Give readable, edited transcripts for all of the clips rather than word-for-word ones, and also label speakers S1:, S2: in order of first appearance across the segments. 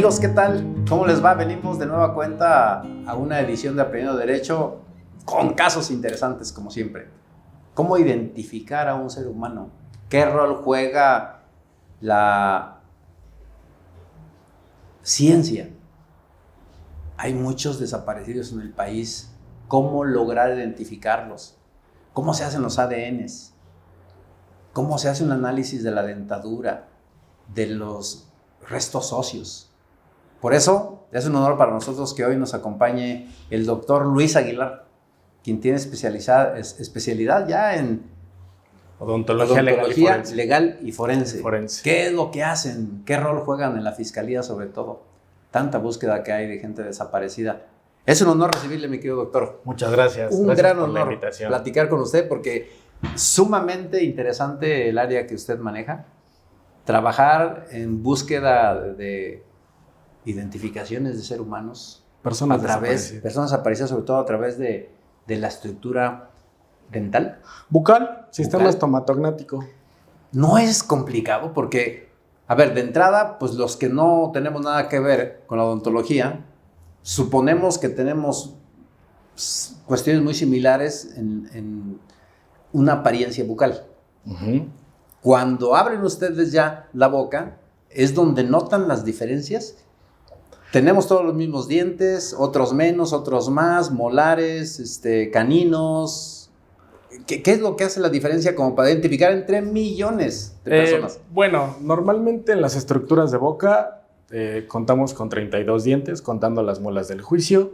S1: Amigos, ¿qué tal? ¿Cómo les va? Venimos de nueva cuenta a una edición de Aprendiendo Derecho con casos interesantes como siempre. ¿Cómo identificar a un ser humano? ¿Qué rol juega la ciencia? Hay muchos desaparecidos en el país. ¿Cómo lograr identificarlos? ¿Cómo se hacen los ADNs? ¿Cómo se hace un análisis de la dentadura, de los restos óseos? Por eso es un honor para nosotros que hoy nos acompañe el doctor Luis Aguilar, quien tiene especialidad ya en
S2: odontología
S1: legal y forense. ¿Qué es lo que hacen? ¿Qué rol juegan en la fiscalía sobre todo? Tanta búsqueda que hay de gente desaparecida. Es un honor recibirle, mi querido doctor.
S2: Muchas gracias.
S1: Un
S2: gracias
S1: gran
S2: por la
S1: honor
S2: invitación.
S1: platicar con usted porque sumamente interesante el área que usted maneja. Trabajar en búsqueda de identificaciones de seres humanos, personas desaparecidas, sobre todo a través de la estructura dental.
S2: Bucal, sistema estomatognático.
S1: No es complicado porque, a ver, de entrada, pues los que no tenemos nada que ver con la odontología, suponemos que tenemos cuestiones muy similares en una apariencia bucal. Uh-huh. Cuando abren ustedes ya la boca, es donde notan las diferencias. Tenemos todos los mismos dientes, otros menos, otros más, molares, caninos. ¿Qué es lo que hace la diferencia como para identificar entre millones de personas?
S2: Bueno, normalmente en las estructuras de boca contamos con 32 dientes, contando las muelas del juicio.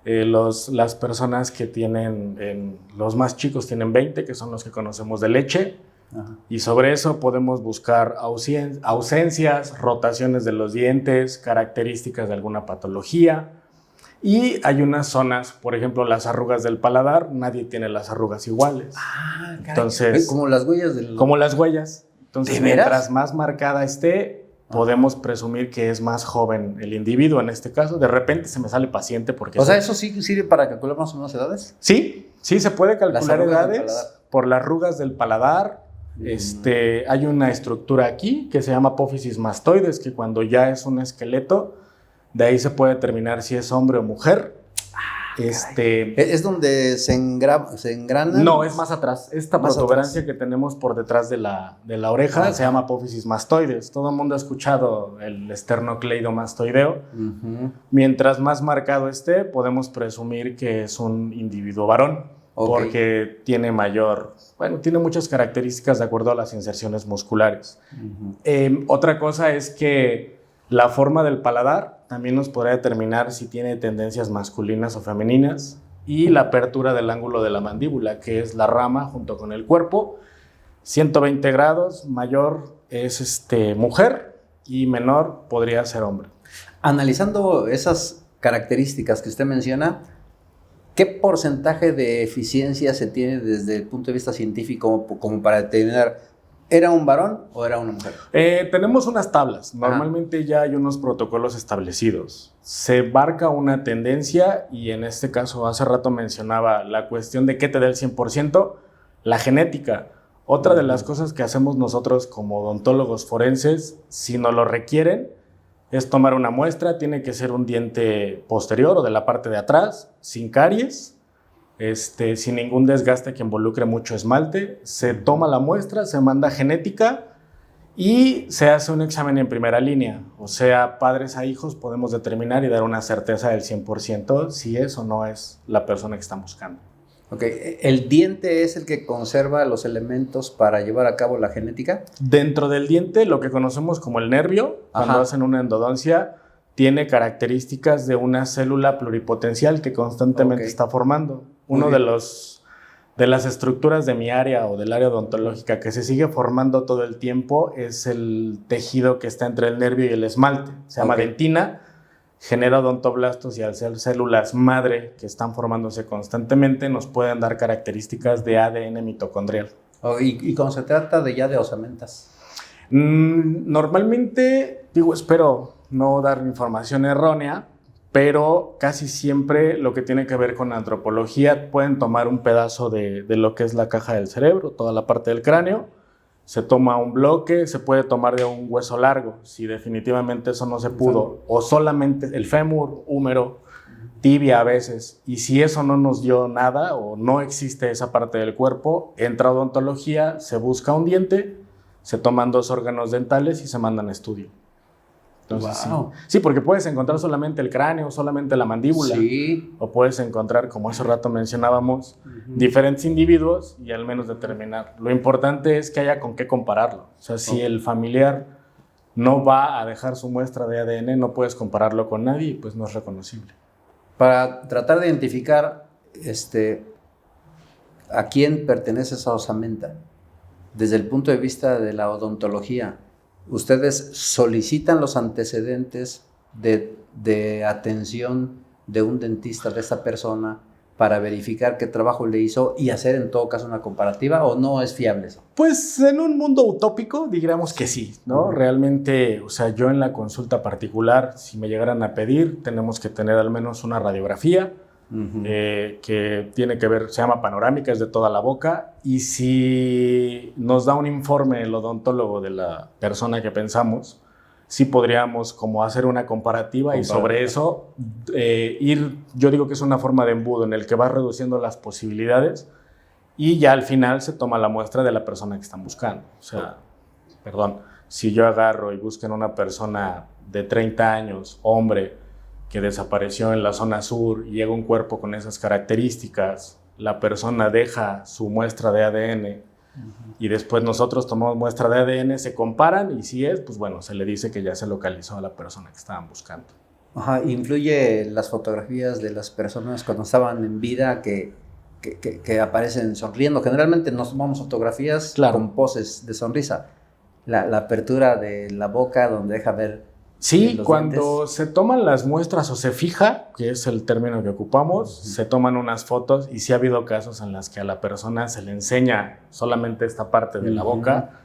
S2: Uh-huh. Las personas que tienen, los más chicos tienen 20, que son los que conocemos de leche. Ajá. Y sobre eso podemos buscar ausencias, rotaciones de los dientes, características de alguna patología. Y hay unas zonas, por ejemplo, las arrugas del paladar, nadie tiene las arrugas iguales.
S1: Ah, caray.
S2: Entonces,
S1: como las huellas
S2: Como las huellas. Entonces, mientras más marcada esté, podemos presumir que es más joven el individuo en este caso. De repente se me sale paciente porque...
S1: O sea, ¿eso sí sirve para calcular más o menos edades?
S2: Sí, se puede calcular edades por las arrugas del paladar. Hay una estructura aquí que se llama apófisis mastoides, que cuando ya es un esqueleto, de ahí se puede determinar si es hombre o mujer.
S1: ¿Es donde se engrana?
S2: No, es más atrás. Esta protuberancia que tenemos por detrás de la oreja se llama apófisis mastoides. Todo el mundo ha escuchado el esternocleidomastoideo. Uh-huh. Mientras más marcado esté, podemos presumir que es un individuo varón. Okay. Porque tiene tiene muchas características de acuerdo a las inserciones musculares. Uh-huh. Otra cosa es que la forma del paladar también nos podrá determinar si tiene tendencias masculinas o femeninas, y la apertura del ángulo de la mandíbula, que es la rama junto con el cuerpo. 120 grados, mayor es mujer y menor podría ser hombre.
S1: Analizando esas características que usted menciona, ¿qué porcentaje de eficiencia se tiene desde el punto de vista científico como para determinar, ¿era un varón o era una mujer?
S2: Tenemos unas tablas. Normalmente ya hay unos protocolos establecidos. Se marca una tendencia y en este caso hace rato mencionaba la cuestión de qué te da el 100%, la genética. Otra de las cosas que hacemos nosotros como odontólogos forenses, si nos lo requieren, es tomar una muestra. Tiene que ser un diente posterior o de la parte de atrás, sin caries, sin ningún desgaste que involucre mucho esmalte. Se toma la muestra, se manda genética y se hace un examen en primera línea. O sea, padres a hijos podemos determinar y dar una certeza del 100% si es o no es la persona que están buscando.
S1: Okay. ¿El diente es el que conserva los elementos para llevar a cabo la genética? Dentro
S2: del diente, lo que conocemos como el nervio, cuando hacen una endodoncia, tiene características de una célula pluripotencial que constantemente está formando. Uno de las estructuras de mi área o del área odontológica que se sigue formando todo el tiempo es el tejido que está entre el nervio y el esmalte. Se llama dentina. Genera odontoblastos y al ser células madre que están formándose constantemente nos pueden dar características de ADN mitocondrial.
S1: ¿Y cuando se trata de osamentas?
S2: Normalmente, espero no dar información errónea, pero casi siempre lo que tiene que ver con antropología pueden tomar un pedazo de lo que es la caja del cerebro, toda la parte del cráneo, se toma un bloque, se puede tomar de un hueso largo, si definitivamente eso no se pudo, o solamente el fémur, húmero, tibia a veces, y si eso no nos dio nada o no existe esa parte del cuerpo, entra a odontología, se busca un diente, se toman 2 órganos dentales y se mandan a estudio. Entonces,
S1: wow.
S2: sí, porque puedes encontrar solamente el cráneo, solamente la mandíbula,
S1: Sí.
S2: o puedes encontrar, como hace rato mencionábamos, diferentes individuos y al menos determinar. Lo importante es que haya con qué compararlo. O sea, si el familiar no va a dejar su muestra de ADN, no puedes compararlo con nadie y pues no es reconocible.
S1: Para tratar de identificar a quién pertenece esa osamenta, desde el punto de vista de la odontología, ¿ustedes solicitan los antecedentes de atención de un dentista de esta persona para verificar qué trabajo le hizo y hacer en todo caso una comparativa, o no es fiable eso?
S2: Pues en un mundo utópico, digamos que sí, ¿no? Realmente, o sea, yo en la consulta particular, si me llegaran a pedir, tenemos que tener al menos una radiografía que tiene que ver, se llama panorámica, es de toda la boca, y si nos da un informe el odontólogo de la persona que pensamos, sí podríamos como hacer una comparativa y sobre eso yo digo que es una forma de embudo en el que vas reduciendo las posibilidades y ya al final se toma la muestra de la persona que están buscando. O sea, si yo agarro y busco en una persona de 30 años, hombre, que desapareció en la zona sur y llega un cuerpo con esas características, la persona deja su muestra de ADN y después nosotros tomamos muestra de ADN, se comparan y si es, pues bueno, se le dice que ya se localizó a la persona que estaban buscando.
S1: Ajá, ¿influye las fotografías de las personas cuando estaban en vida que aparecen sonriendo? Generalmente nos tomamos fotografías con poses de sonrisa. La apertura de la boca donde deja ver
S2: sí, cuando dientes. Se toman las muestras o se fija, que es el término que ocupamos, se toman unas fotos y sí ha habido casos en las que a la persona se le enseña solamente esta parte de la boca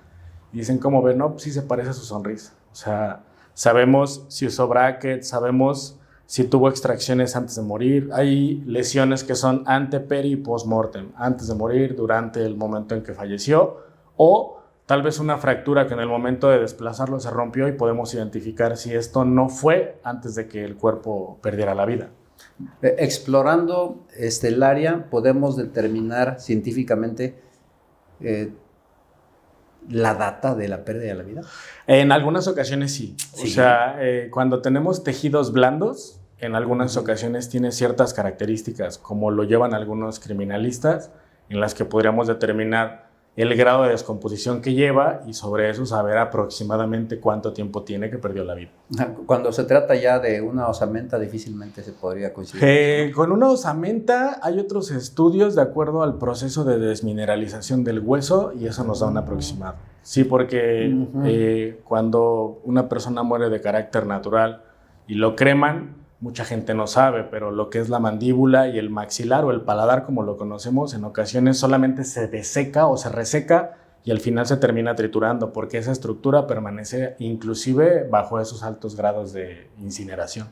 S2: y dicen, ¿cómo ven? No, pues sí se parece a su sonrisa. O sea, sabemos si usó brackets, sabemos si tuvo extracciones antes de morir. Hay lesiones que son ante, peri y post-mortem, antes de morir, durante el momento en que falleció, o tal vez una fractura que en el momento de desplazarlo se rompió y podemos identificar si esto no fue antes de que el cuerpo perdiera la vida.
S1: Explorando el área, podemos determinar científicamente la data de la pérdida de la vida.
S2: En algunas ocasiones sí. O sea, cuando tenemos tejidos blandos, en algunas ocasiones tiene ciertas características, como lo llevan algunos criminalistas, en las que podríamos determinar el grado de descomposición que lleva y sobre eso saber aproximadamente cuánto tiempo tiene que perdió la vida.
S1: Cuando se trata ya de una osamenta, difícilmente se podría coincidir.
S2: Con una osamenta hay otros estudios de acuerdo al proceso de desmineralización del hueso y eso nos da un aproximado. Sí, porque cuando una persona muere de carácter natural y lo creman, mucha gente no sabe, pero lo que es la mandíbula y el maxilar o el paladar, como lo conocemos, en ocasiones solamente se deseca o se reseca y al final se termina triturando porque esa estructura permanece inclusive bajo esos altos grados de incineración.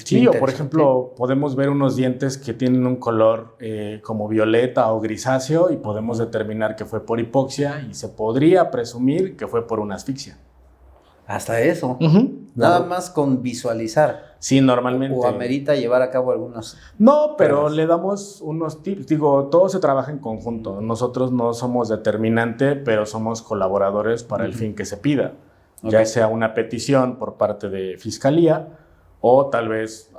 S2: Sí, o por ejemplo, podemos ver unos dientes que tienen un color como violeta o grisáceo y podemos determinar que fue por hipoxia y se podría presumir que fue por una asfixia.
S1: Hasta eso. Nada más con visualizar.
S2: Sí, normalmente.
S1: O amerita llevar a cabo algunos.
S2: No, pero le damos unos tips. Digo, todo se trabaja en conjunto. Nosotros no somos determinante, pero somos colaboradores para el fin que se pida. Ya sea una petición por parte de fiscalía o tal vez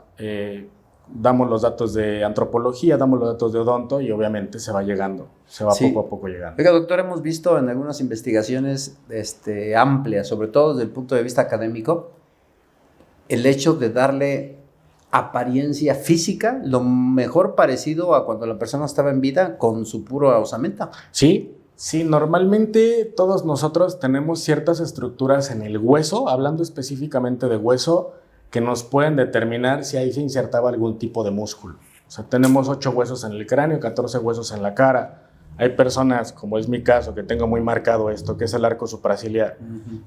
S2: damos los datos de antropología, damos los datos de odonto y obviamente se va llegando, se va poco a poco llegando.
S1: Oiga, doctor, hemos visto en algunas investigaciones amplias, sobre todo desde el punto de vista académico, el hecho de darle apariencia física lo mejor parecido a cuando la persona estaba en vida con su pura osamenta.
S2: Sí, normalmente todos nosotros tenemos ciertas estructuras en el hueso, hablando específicamente de hueso, que nos pueden determinar si ahí se insertaba algún tipo de músculo. O sea, tenemos 8 huesos en el cráneo, 14 huesos en la cara. Hay personas, como es mi caso, que tengo muy marcado esto, que es el arco supraciliar.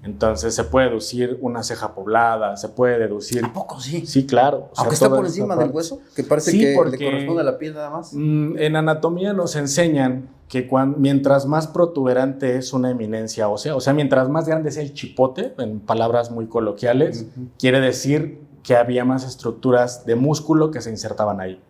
S2: Entonces, se puede deducir una ceja poblada, se puede deducir...
S1: ¿A poco sí?
S2: Sí, claro.
S1: O sea, ¿aunque está por encima del hueso? Que parece que le corresponde a la piel nada más.
S2: En anatomía nos enseñan que mientras más protuberante es una eminencia ósea, o sea, mientras más grande es el chipote, en palabras muy coloquiales, quiere decir que había más estructuras de músculo que se insertaban ahí.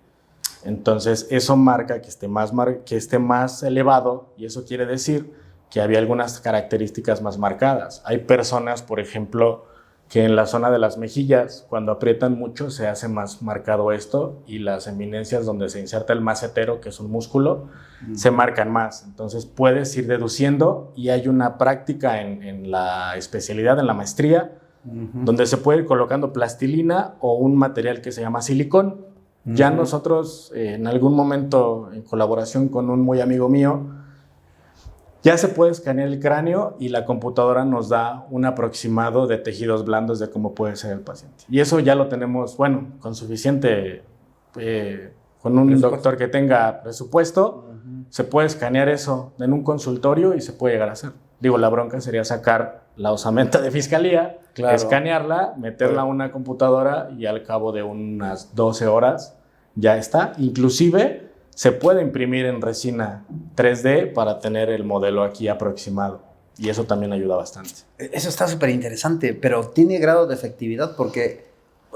S2: Entonces, eso marca que esté más elevado, y eso quiere decir que había algunas características más marcadas. Hay personas, por ejemplo, que en la zona de las mejillas, cuando aprietan mucho, se hace más marcado esto, y las eminencias donde se inserta el macetero, que es un músculo, se marcan más. Entonces puedes ir deduciendo, y hay una práctica en la especialidad, en la maestría, donde se puede ir colocando plastilina o un material que se llama silicón. Ya nosotros, en algún momento, en colaboración con un muy amigo mío, ya se puede escanear el cráneo y la computadora nos da un aproximado de tejidos blandos de cómo puede ser el paciente. Y eso ya lo tenemos, bueno, con suficiente, con un doctor que tenga presupuesto, se puede escanear eso en un consultorio y se puede llegar a hacer. Digo, la bronca sería sacar la osamenta de fiscalía, escanearla, meterla a una computadora y al cabo de unas 12 horas ya está. Inclusive se puede imprimir en resina 3D para tener el modelo aquí aproximado, y eso también ayuda bastante.
S1: Eso está súper interesante, pero tiene grado de efectividad, porque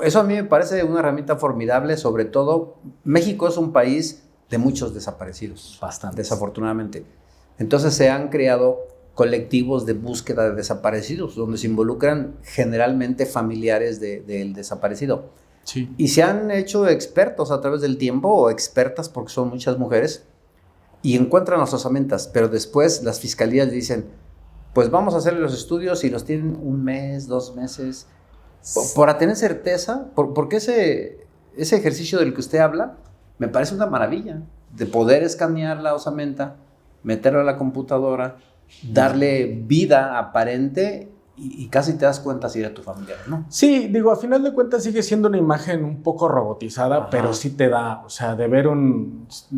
S1: eso a mí me parece una herramienta formidable. Sobre todo, México es un país de muchos desaparecidos.
S2: Bastante.
S1: Desafortunadamente. Entonces se han creado colectivos de búsqueda de desaparecidos, donde se involucran generalmente familiares del desaparecido.
S2: Sí.
S1: Y se han hecho expertos a través del tiempo, o expertas, porque son muchas mujeres, y encuentran las osamentas, pero después las fiscalías dicen, pues vamos a hacerle los estudios, y los tienen 1 mes, 2 meses, para tener certeza, porque ese ejercicio del que usted habla, me parece una maravilla, de poder escanear la osamenta, meterlo a la computadora, darle vida aparente, y casi te das cuenta si era tu familiar, ¿no?
S2: Sí, digo, a final de cuentas sigue siendo una imagen un poco robotizada, pero sí te da, o sea, de ver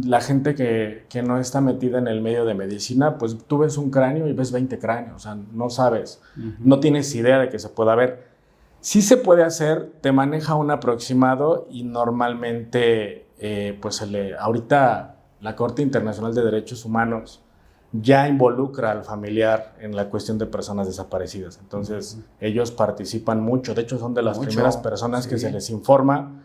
S2: la gente que no está metida en el medio de medicina, pues tú ves un cráneo y ves 20 cráneos, o sea, no sabes, no tienes idea de que se pueda ver. Sí se puede hacer, te maneja un aproximado, y normalmente, pues ahorita la Corte Internacional de Derechos Humanos ya involucra al familiar en la cuestión de personas desaparecidas. Entonces, ellos participan mucho. De hecho, son de las primeras personas que se les informa,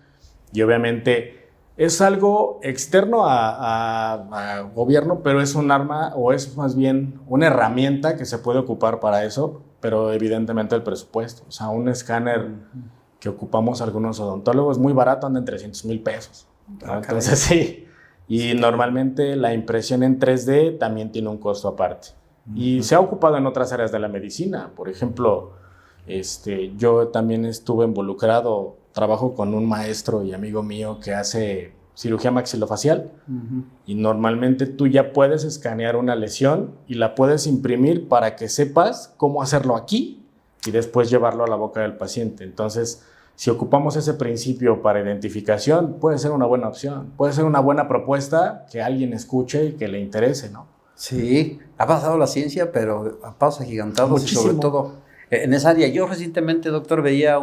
S2: y obviamente es algo externo a gobierno, pero es un arma, o es más bien una herramienta que se puede ocupar para eso, pero evidentemente el presupuesto. O sea, un escáner que ocupamos algunos odontólogos muy barato, anda en 300,000 pesos. Entonces, sí. Y normalmente la impresión en 3D también tiene un costo aparte. Y se ha ocupado en otras áreas de la medicina. Por ejemplo, yo también estuve involucrado, trabajo con un maestro y amigo mío que hace cirugía maxilofacial. Y normalmente tú ya puedes escanear una lesión y la puedes imprimir para que sepas cómo hacerlo aquí y después llevarlo a la boca del paciente. Entonces, si ocupamos ese principio para identificación, puede ser una buena opción, puede ser una buena propuesta que alguien escuche y que le interese, ¿no?
S1: Sí, ha pasado la ciencia, pero a pasos agigantados.
S2: Muchísimo.
S1: Y sobre todo en esa área. Yo recientemente, doctor, veía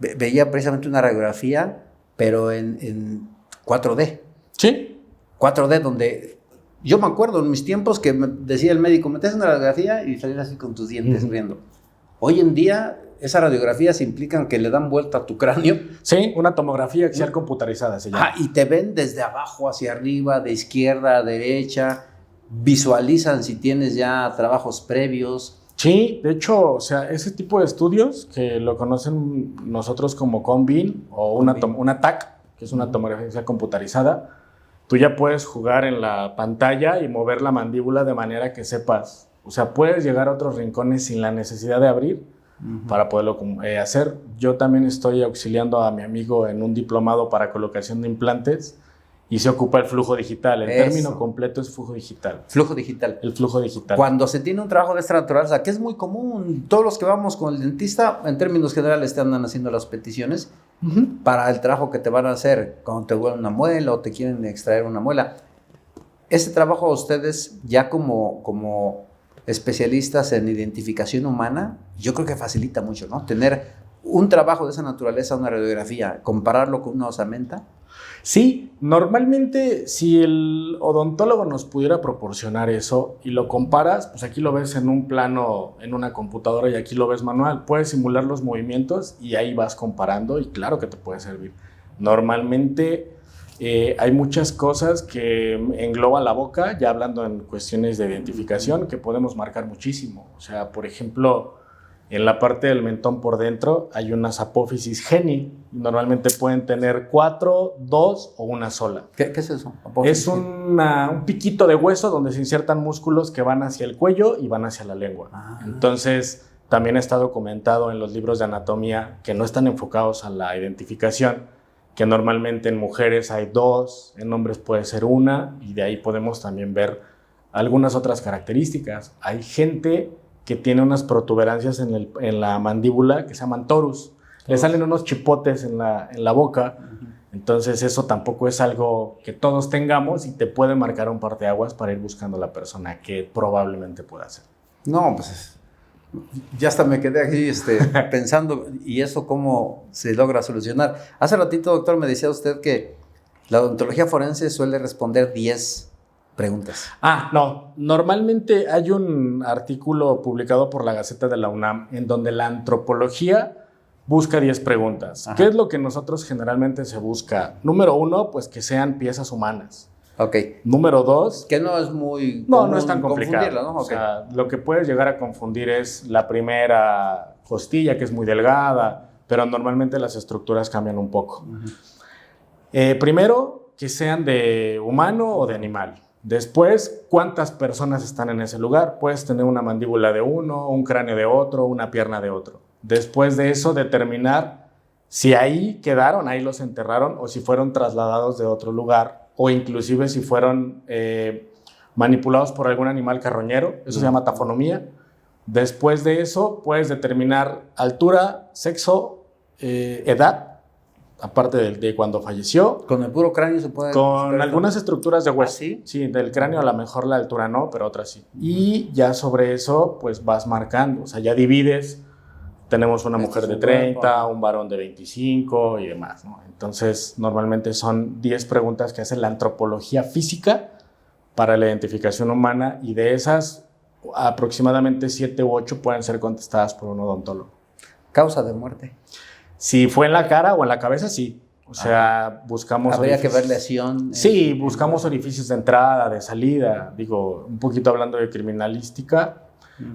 S1: veía precisamente una radiografía, pero en 4D.
S2: Sí.
S1: 4D, donde yo me acuerdo en mis tiempos que me decía el médico, metes una radiografía y salías así con tus dientes riendo. Hoy en día, esas radiografías implican que le dan vuelta a tu cráneo.
S2: Sí, una tomografía axial computarizada se llama.
S1: Y te ven desde abajo hacia arriba, de izquierda a derecha, visualizan si tienes ya trabajos previos.
S2: Sí, de hecho, o sea, ese tipo de estudios que lo conocen nosotros como CONBIN o una TAC, que es una tomografía axial computarizada, tú ya puedes jugar en la pantalla y mover la mandíbula de manera que sepas. O sea, puedes llegar a otros rincones sin la necesidad de abrir para poderlo hacer. Yo también estoy auxiliando a mi amigo en un diplomado para colocación de implantes y se ocupa el flujo digital. El término completo es flujo digital.
S1: Flujo digital.
S2: El flujo digital.
S1: Cuando se tiene un trabajo de esta naturaleza, que es muy común, todos los que vamos con el dentista, en términos generales, te andan haciendo las peticiones para el trabajo que te van a hacer cuando te vuelven una muela o te quieren extraer una muela. Este trabajo, ustedes ya como especialistas en identificación humana, yo creo que facilita mucho, ¿no? Tener un trabajo de esa naturaleza, una radiografía, compararlo con una osamenta,
S2: Sí, normalmente si el odontólogo nos pudiera proporcionar eso y lo comparas, pues aquí lo ves en un plano, en una computadora y aquí lo ves manual. Puedes simular los movimientos y ahí vas comparando y claro que te puede servir. Normalmente hay muchas cosas que engloba la boca, ya hablando en cuestiones de identificación, que podemos marcar muchísimo. O sea, por ejemplo, en la parte del mentón por dentro hay unas apófisis geni. Normalmente pueden tener 4, 2 o una sola.
S1: ¿Qué es eso?
S2: Es un piquito de hueso donde se insertan músculos que van hacia el cuello y van hacia la lengua. Entonces, también está documentado en los libros de anatomía que no están enfocados a la identificación, que normalmente en mujeres hay 2, en hombres puede ser 1, y de ahí podemos también ver algunas otras características. Hay gente que tiene unas protuberancias en la mandíbula que se llaman torus. Le salen unos chipotes en la boca. Entonces eso tampoco es algo que todos tengamos y te puede marcar un parteaguas para ir buscando la persona que probablemente pueda ser.
S1: No, pues ya hasta me quedé aquí pensando, ¿y eso cómo se logra solucionar? Hace ratito, doctor, me decía usted que la odontología forense suele responder 10 preguntas.
S2: No. Normalmente hay un artículo publicado por la Gaceta de la UNAM en donde la antropología busca 10 preguntas. Ajá. ¿Qué es lo que nosotros generalmente se busca? Número 1, pues que sean piezas humanas.
S1: Ok.
S2: Número 2...
S1: Que no es muy...
S2: No es tan complicado.
S1: ¿No? Okay.
S2: O sea, lo que puedes llegar a confundir es la primera costilla, que es muy delgada, pero normalmente las estructuras cambian un poco. Primero, que sean de humano o de animal. Después, ¿cuántas personas están en ese lugar? Puedes tener una mandíbula de uno, un cráneo de otro, una pierna de otro. Después de eso, determinar si ahí quedaron, ahí los enterraron, o si fueron trasladados de otro lugar, o inclusive si fueron manipulados por algún animal carroñero. Eso se llama tafonomía. Después de eso, puedes determinar altura, sexo, edad, aparte de cuando falleció.
S1: ¿Con el puro cráneo se puede...?
S2: Con algunas estructuras de hueso.
S1: ¿Sí?
S2: Sí, del cráneo a lo mejor la altura no, pero otras sí. Y ya sobre eso, pues vas marcando. O sea, ya divides. Tenemos una mujer de 30, un varón de 25 y demás, ¿no? Entonces, normalmente son 10 preguntas que hace la antropología física para la identificación humana, y de esas, aproximadamente 7 u 8 pueden ser contestadas por un odontólogo.
S1: ¿Causa de muerte?
S2: Si fue en la cara o en la cabeza, sí. O sea, buscamos...
S1: ¿Habría que ver lesión?
S2: Sí, buscamos orificios de entrada, de salida. Digo, un poquito hablando de criminalística,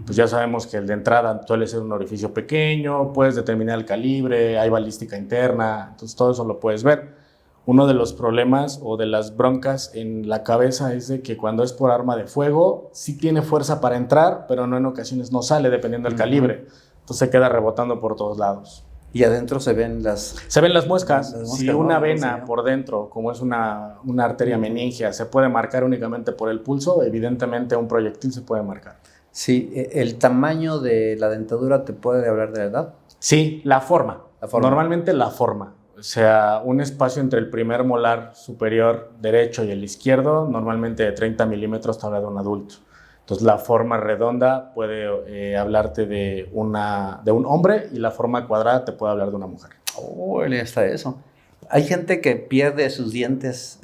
S2: pues ya sabemos que el de entrada suele ser un orificio pequeño, puedes determinar el calibre, hay balística interna, entonces todo eso lo puedes ver. Uno de los problemas o de las broncas en la cabeza es de que cuando es por arma de fuego, sí tiene fuerza para entrar, pero no, en ocasiones no sale, dependiendo del calibre. Entonces se queda rebotando por todos lados.
S1: Y adentro se ven las...
S2: Se ven las muescas. Si una vena por dentro, como es una arteria meningia, se puede marcar únicamente por el pulso, evidentemente un proyectil se puede marcar.
S1: Sí, ¿el tamaño de la dentadura te puede hablar de la edad?
S2: Sí, la forma. Normalmente la forma. O sea, un espacio entre el primer molar superior derecho y el izquierdo, normalmente de 30 milímetros, te habla de un adulto. Entonces, la forma redonda puede hablarte de un hombre, y la forma cuadrada te puede hablar de una mujer.
S1: Ya está eso. Hay gente que pierde sus dientes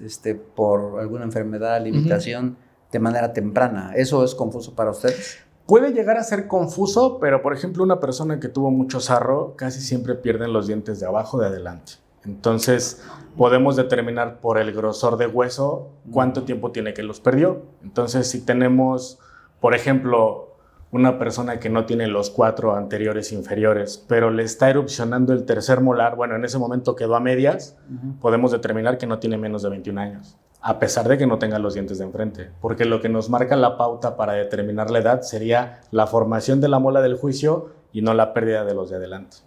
S1: por alguna enfermedad, limitación, de manera temprana. ¿Eso es confuso para ustedes?
S2: Puede llegar a ser confuso, pero por ejemplo, una persona que tuvo mucho sarro casi siempre pierden los dientes de abajo de adelante. Entonces, podemos determinar por el grosor de hueso cuánto tiempo tiene que los perdió. Entonces, si tenemos, por ejemplo, una persona que no tiene los 4 anteriores inferiores, pero le está erupcionando el tercer molar, bueno, en ese momento quedó a medias, podemos determinar que no tiene menos de 21 años. A pesar de que no tenga los dientes de enfrente, porque lo que nos marca la pauta para determinar la edad sería la formación de la muela del juicio y no la pérdida de los de adelante.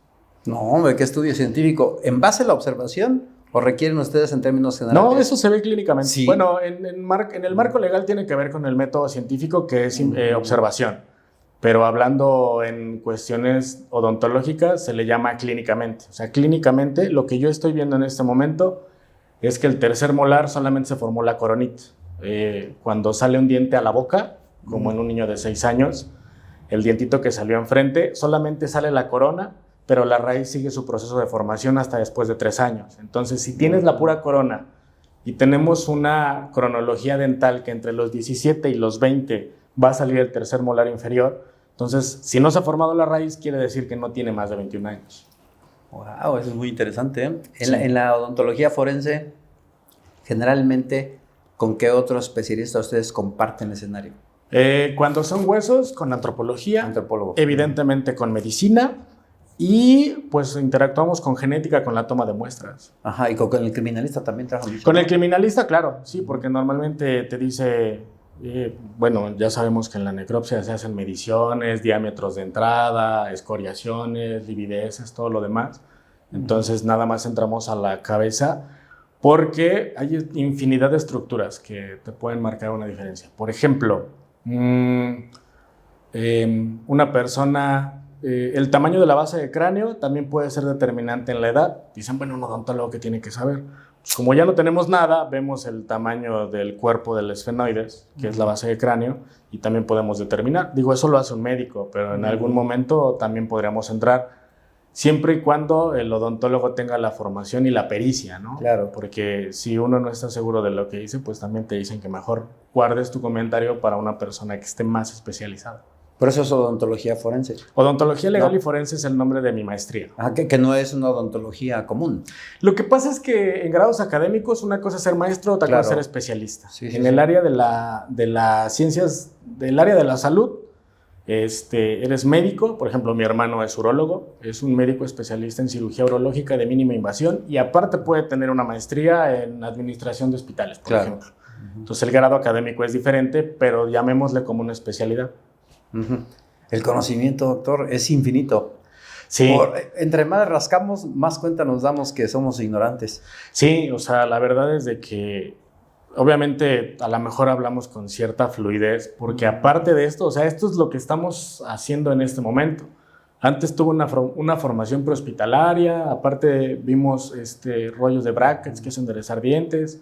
S1: No, hombre, ¿qué estudio científico? ¿En base a la observación o requieren ustedes en términos generales?
S2: No, eso se ve clínicamente.
S1: Sí.
S2: Bueno, en el marco legal tiene que ver con el método científico, que es observación, pero hablando en cuestiones odontológicas se le llama clínicamente. O sea, clínicamente lo que yo estoy viendo en este momento es que el tercer molar solamente se formó la coronita. Cuando sale un diente a la boca, como en un niño de 6 años, el dientito que salió enfrente, solamente sale la corona, pero la raíz sigue su proceso de formación hasta después de 3 años. Entonces, si tienes la pura corona y tenemos una cronología dental que entre los 17 y los 20 va a salir el tercer molar inferior, entonces, si no se ha formado la raíz, quiere decir que no tiene más de 21 años.
S1: Wow, eso es muy interesante, ¿eh?
S2: Sí.
S1: En la odontología forense, generalmente, ¿con qué otro especialista ustedes comparten escenario?
S2: Cuando son huesos, con antropología,
S1: Antropólogo.
S2: evidentemente con medicina, y pues interactuamos con genética, con la toma de muestras.
S1: Ajá, y con el criminalista también trabajan mucho.
S2: Con el criminalista, claro, sí, porque normalmente te dice, bueno, ya sabemos que en la necropsia se hacen mediciones, diámetros de entrada, escoriaciones, livideces, todo lo demás. Entonces nada más entramos a la cabeza porque hay infinidad de estructuras que te pueden marcar una diferencia. Por ejemplo, una persona... el tamaño de la base de cráneo también puede ser determinante en la edad. Dicen, bueno, un odontólogo que tiene que saber. Pues como ya no tenemos nada, vemos el tamaño del cuerpo del esfenoides, que es la base de cráneo, y también podemos determinar. Digo, eso lo hace un médico, pero en algún momento también podríamos entrar, siempre y cuando el odontólogo tenga la formación y la pericia, ¿no?
S1: Claro.
S2: Porque si uno no está seguro de lo que dice, pues también te dicen que mejor guardes tu comentario para una persona que esté más especializada.
S1: Por eso es odontología forense.
S2: Odontología legal
S1: No.
S2: y forense es el nombre de mi maestría.
S1: Ajá, que no es una odontología común.
S2: Lo que pasa es que en grados académicos una cosa es ser maestro, otra
S1: Claro.
S2: cosa es ser especialista.
S1: Sí, sí,
S2: en
S1: sí.
S2: el área de las ciencias, del área de la salud, eres médico. Por ejemplo, mi hermano es urólogo, es un médico especialista en cirugía urológica de mínima invasión y aparte puede tener una maestría en administración de hospitales, por
S1: Claro.
S2: ejemplo. Entonces el grado académico es diferente, pero llamémosle como una especialidad.
S1: Ujú. El conocimiento, doctor, es infinito.
S2: Sí.
S1: Entre más rascamos, más cuenta nos damos que somos ignorantes.
S2: Sí, o sea, la verdad es de que obviamente a lo mejor hablamos con cierta fluidez, porque aparte de esto, o sea, esto es lo que estamos haciendo en este momento. Antes tuve una formación prehospitalaria, aparte vimos rollos de brackets, que es enderezar dientes.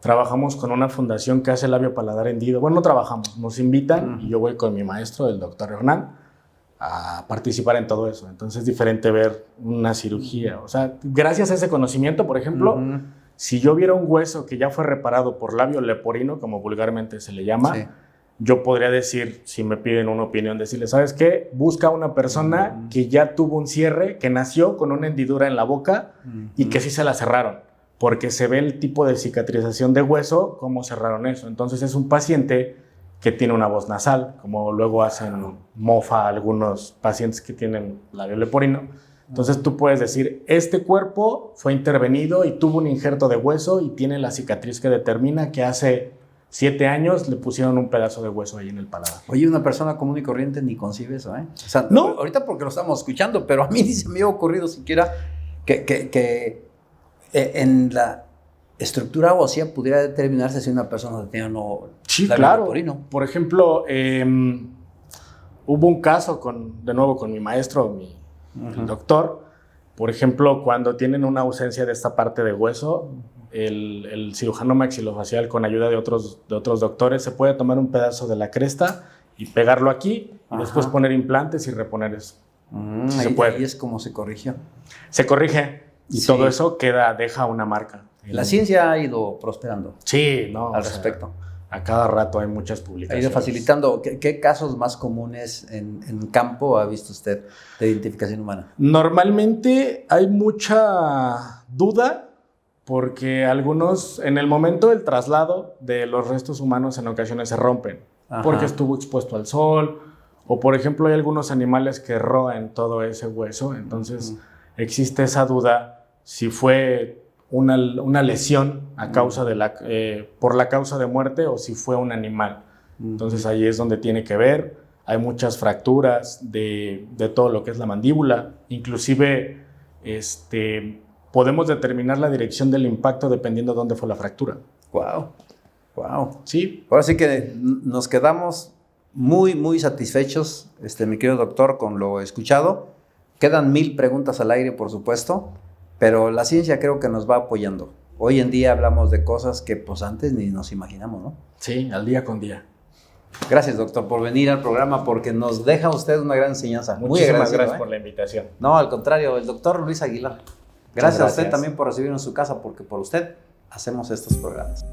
S2: Trabajamos con una fundación que hace labio paladar hendido. Bueno, no trabajamos, nos invitan y yo voy con mi maestro, el doctor Hernán, a participar en todo eso. Entonces es diferente ver una cirugía. O sea, gracias a ese conocimiento, por ejemplo, si yo viera un hueso que ya fue reparado por labio leporino, como vulgarmente se le llama,
S1: Sí.
S2: yo podría decir, si me piden una opinión, decirle, ¿sabes qué? Busca una persona que ya tuvo un cierre, que nació con una hendidura en la boca y que sí se la cerraron. Porque se ve el tipo de cicatrización de hueso, cómo cerraron eso. Entonces es un paciente que tiene una voz nasal, como luego hacen mofa a algunos pacientes que tienen labio leporino. Entonces tú puedes decir, este cuerpo fue intervenido y tuvo un injerto de hueso y tiene la cicatriz que determina que hace 7 años le pusieron un pedazo de hueso ahí en el paladar.
S1: Oye, una persona común y corriente ni concibe eso, ¿eh? O sea,
S2: No.
S1: Ahorita porque lo estamos escuchando, pero a mí ni se me había ocurrido siquiera que en la estructura ósea pudiera determinarse si una persona tenía o no
S2: Sí,
S1: labio
S2: claro.
S1: leporino.
S2: Por ejemplo, hubo un caso de nuevo con mi maestro, el doctor. Por ejemplo, cuando tienen una ausencia de esta parte de hueso, el cirujano maxilofacial, con ayuda de otros doctores, se puede tomar un pedazo de la cresta y pegarlo aquí y después poner implantes y reponer eso. Sí se puede.
S1: Ahí es como se corrigió.
S2: Se corrige y
S1: Sí.
S2: todo eso deja una marca.
S1: La ciencia ha ido prosperando
S2: Sí, no.
S1: al respecto.
S2: A cada rato hay muchas
S1: Ha
S2: publicaciones.
S1: ido facilitando. ¿Qué casos más comunes en campo ha visto usted de identificación humana?
S2: Normalmente hay mucha duda porque algunos, en el momento del traslado de los restos humanos, en ocasiones se rompen.
S1: Ajá.
S2: Porque estuvo expuesto al sol o, por ejemplo, hay algunos animales que roen todo ese hueso. Entonces existe esa duda si fue una lesión a causa por la causa de muerte o si fue un animal. Entonces ahí es donde tiene que ver. Hay muchas fracturas de todo lo que es la mandíbula. Inclusive podemos determinar la dirección del impacto dependiendo de dónde fue la fractura.
S1: Wow.
S2: Sí.
S1: Ahora sí que nos quedamos muy, muy satisfechos, mi querido doctor, con lo escuchado. Quedan 1000 preguntas al aire, por supuesto, pero la ciencia creo que nos va apoyando. Hoy en día hablamos de cosas que pues antes ni nos imaginamos, ¿no?
S2: Sí, al día con día.
S1: Gracias, doctor, por venir al programa, porque nos deja usted una gran enseñanza.
S2: Muchísimas gracias por la invitación.
S1: No, al contrario, el doctor Luis Aguilar. Gracias a usted también por recibirnos en su casa, porque por usted hacemos estos programas.